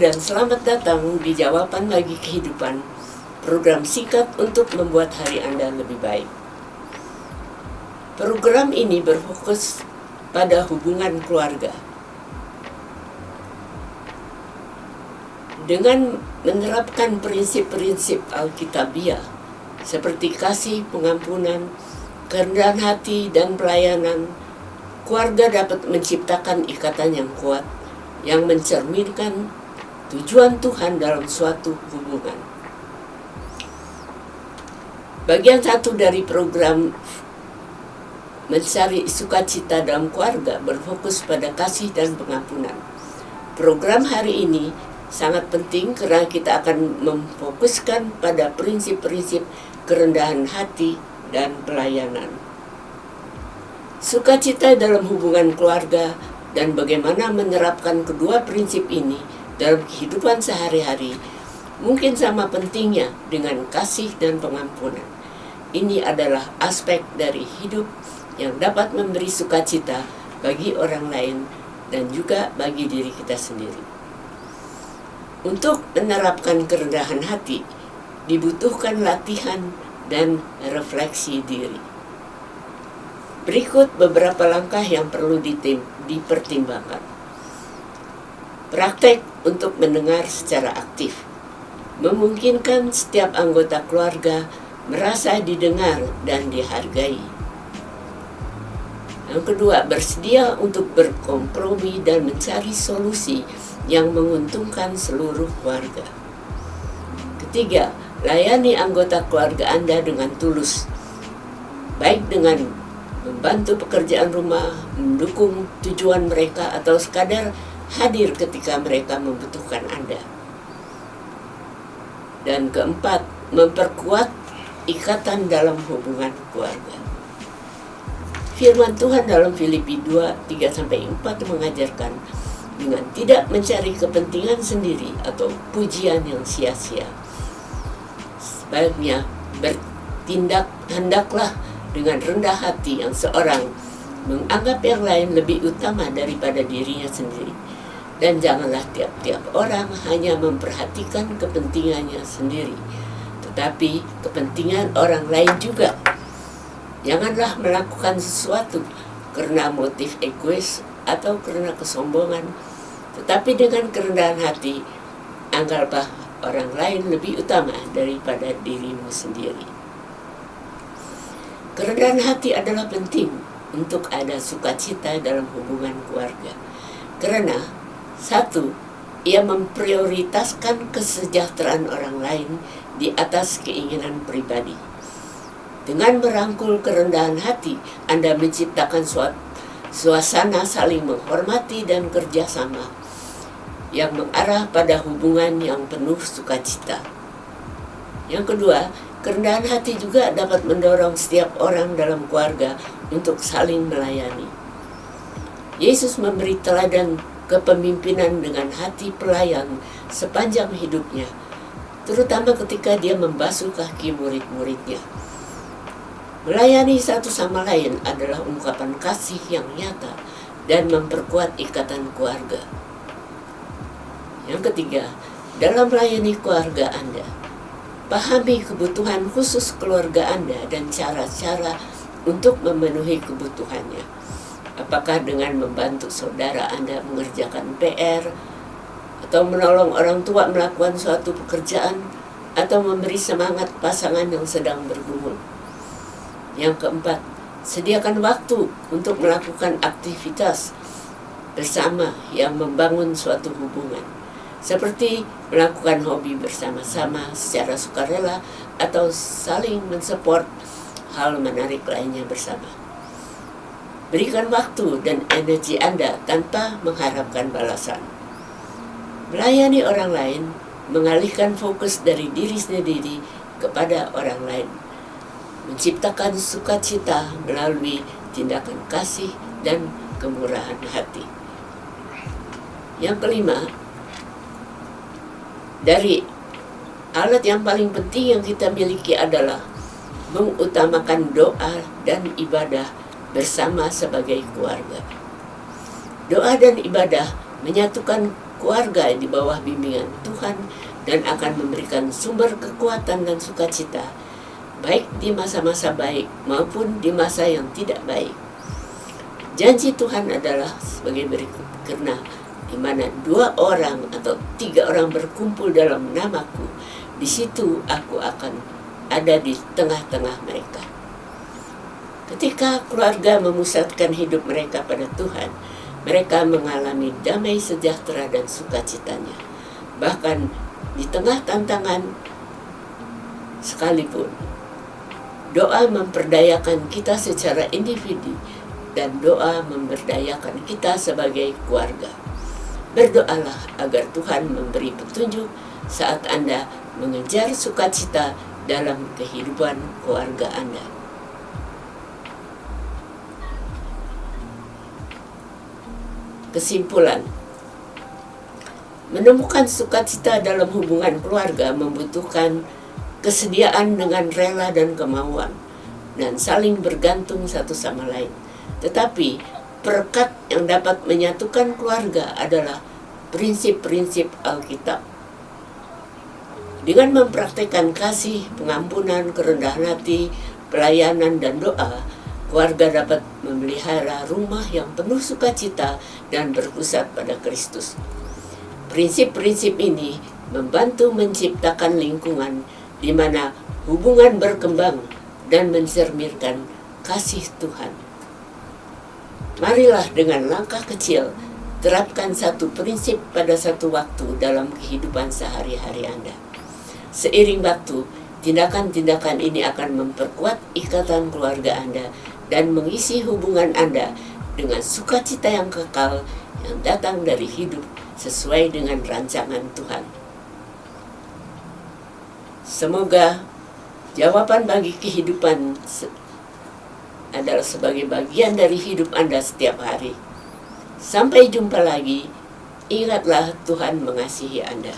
dan selamat datang di Jawaban Bagi Kehidupan, program singkat untuk membuat hari Anda lebih baik. Program ini berfokus pada hubungan keluarga. Dengan menerapkan prinsip-prinsip Alkitabiah seperti kasih, pengampunan, kerendahan hati, dan pelayanan, keluarga dapat menciptakan ikatan yang kuat yang mencerminkan tujuan Tuhan dalam suatu hubungan. Bagian satu dari program mencari sukacita dalam keluarga berfokus pada kasih dan pengampunan. Program hari ini sangat penting karena kita akan memfokuskan pada prinsip-prinsip kerendahan hati dan pelayanan. Sukacita dalam hubungan keluarga dan bagaimana menerapkan kedua prinsip ini dalam kehidupan sehari-hari mungkin sama pentingnya dengan kasih dan pengampunan. Ini adalah aspek dari hidup yang dapat memberi sukacita bagi orang lain dan juga bagi diri kita sendiri. Untuk menerapkan kerendahan hati, dibutuhkan latihan dan refleksi diri. Berikut beberapa langkah yang perlu dipertimbangkan. Praktek untuk mendengar secara aktif. Memungkinkan setiap anggota keluarga merasa didengar dan dihargai. Yang kedua, bersedia untuk berkompromi dan mencari solusi yang menguntungkan seluruh keluarga. Ketiga, layani anggota keluarga Anda dengan tulus, baik dengan membantu pekerjaan rumah, mendukung tujuan mereka, atau sekadar hadir ketika mereka membutuhkan Anda. Dan keempat, memperkuat ikatan dalam hubungan keluarga. Firman Tuhan dalam Filipi 2:3-4 mengajarkan dengan tidak mencari kepentingan sendiri atau pujian yang sia-sia. Sebaliknya, bertindak hendaklah dengan rendah hati yang seorang menganggap yang lain lebih utama daripada dirinya sendiri. Dan janganlah tiap-tiap orang hanya memperhatikan kepentingannya sendiri, tetapi kepentingan orang lain juga. Janganlah melakukan sesuatu karena motif egois atau karena kesombongan, tetapi dengan kerendahan hati, anggaplah orang lain lebih utama daripada dirimu sendiri. Kerendahan hati adalah penting untuk ada sukacita dalam hubungan keluarga. Karena, satu, ia memprioritaskan kesejahteraan orang lain di atas keinginan pribadi. Dengan merangkul kerendahan hati, Anda menciptakan suasana saling menghormati dan kerjasama yang mengarah pada hubungan yang penuh sukacita. Yang kedua, kerendahan hati juga dapat mendorong setiap orang dalam keluarga untuk saling melayani. Yesus memberi teladan kepemimpinan dengan hati pelayan sepanjang hidupnya, terutama ketika dia membasuh kaki murid-muridnya. Melayani satu sama lain adalah ungkapan kasih yang nyata dan memperkuat ikatan keluarga. Yang ketiga, dalam melayani keluarga Anda, pahami kebutuhan khusus keluarga Anda dan cara-cara untuk memenuhi kebutuhannya. Apakah dengan membantu saudara Anda mengerjakan PR, atau menolong orang tua melakukan suatu pekerjaan, atau memberi semangat pasangan yang sedang bergumul. Yang keempat, sediakan waktu untuk melakukan aktivitas bersama yang membangun suatu hubungan, seperti melakukan hobi bersama-sama secara sukarela atau saling mensupport hal menarik lainnya bersama. Berikan waktu dan energi Anda tanpa mengharapkan balasan. Melayani orang lain mengalihkan fokus dari diri sendiri kepada orang lain, menciptakan sukacita melalui tindakan kasih dan kemurahan hati. Yang kelima, dari alat yang paling penting yang kita miliki adalah mengutamakan doa dan ibadah bersama sebagai keluarga. Doa dan ibadah menyatukan keluarga di bawah bimbingan Tuhan dan akan memberikan sumber kekuatan dan sukacita, baik di masa-masa baik maupun di masa yang tidak baik. Janji Tuhan adalah sebagai berikut, karena di mana 2 orang atau 3 orang berkumpul dalam namaku, di situ aku akan ada di tengah-tengah mereka. Ketika keluarga memusatkan hidup mereka pada Tuhan, mereka mengalami damai sejahtera dan sukacitanya. Bahkan di tengah tantangan sekalipun, doa memperdayakan kita secara individu dan doa memberdayakan kita sebagai keluarga. Berdoalah agar Tuhan memberi petunjuk saat Anda mengejar sukacita dalam kehidupan keluarga Anda. Kesimpulan, menemukan sukacita dalam hubungan keluarga membutuhkan kesediaan dengan rela dan kemauan, dan saling bergantung satu sama lain. Tetapi perekat yang dapat menyatukan keluarga adalah prinsip-prinsip Alkitab. Dengan mempraktikkan kasih, pengampunan, kerendahan hati, pelayanan, dan doa, keluarga dapat memelihara rumah yang penuh sukacita dan berpusat pada Kristus. Prinsip-prinsip ini membantu menciptakan lingkungan di mana hubungan berkembang dan mencerminkan kasih Tuhan. Marilah dengan langkah kecil, terapkan satu prinsip pada satu waktu dalam kehidupan sehari-hari Anda. Seiring waktu, tindakan-tindakan ini akan memperkuat ikatan keluarga Anda dan mengisi hubungan Anda dengan sukacita yang kekal yang datang dari hidup sesuai dengan rancangan Tuhan. Semoga jawaban bagi kehidupan adalah sebagai bagian dari hidup Anda setiap hari. Sampai jumpa lagi. Ingatlah, Tuhan mengasihi Anda.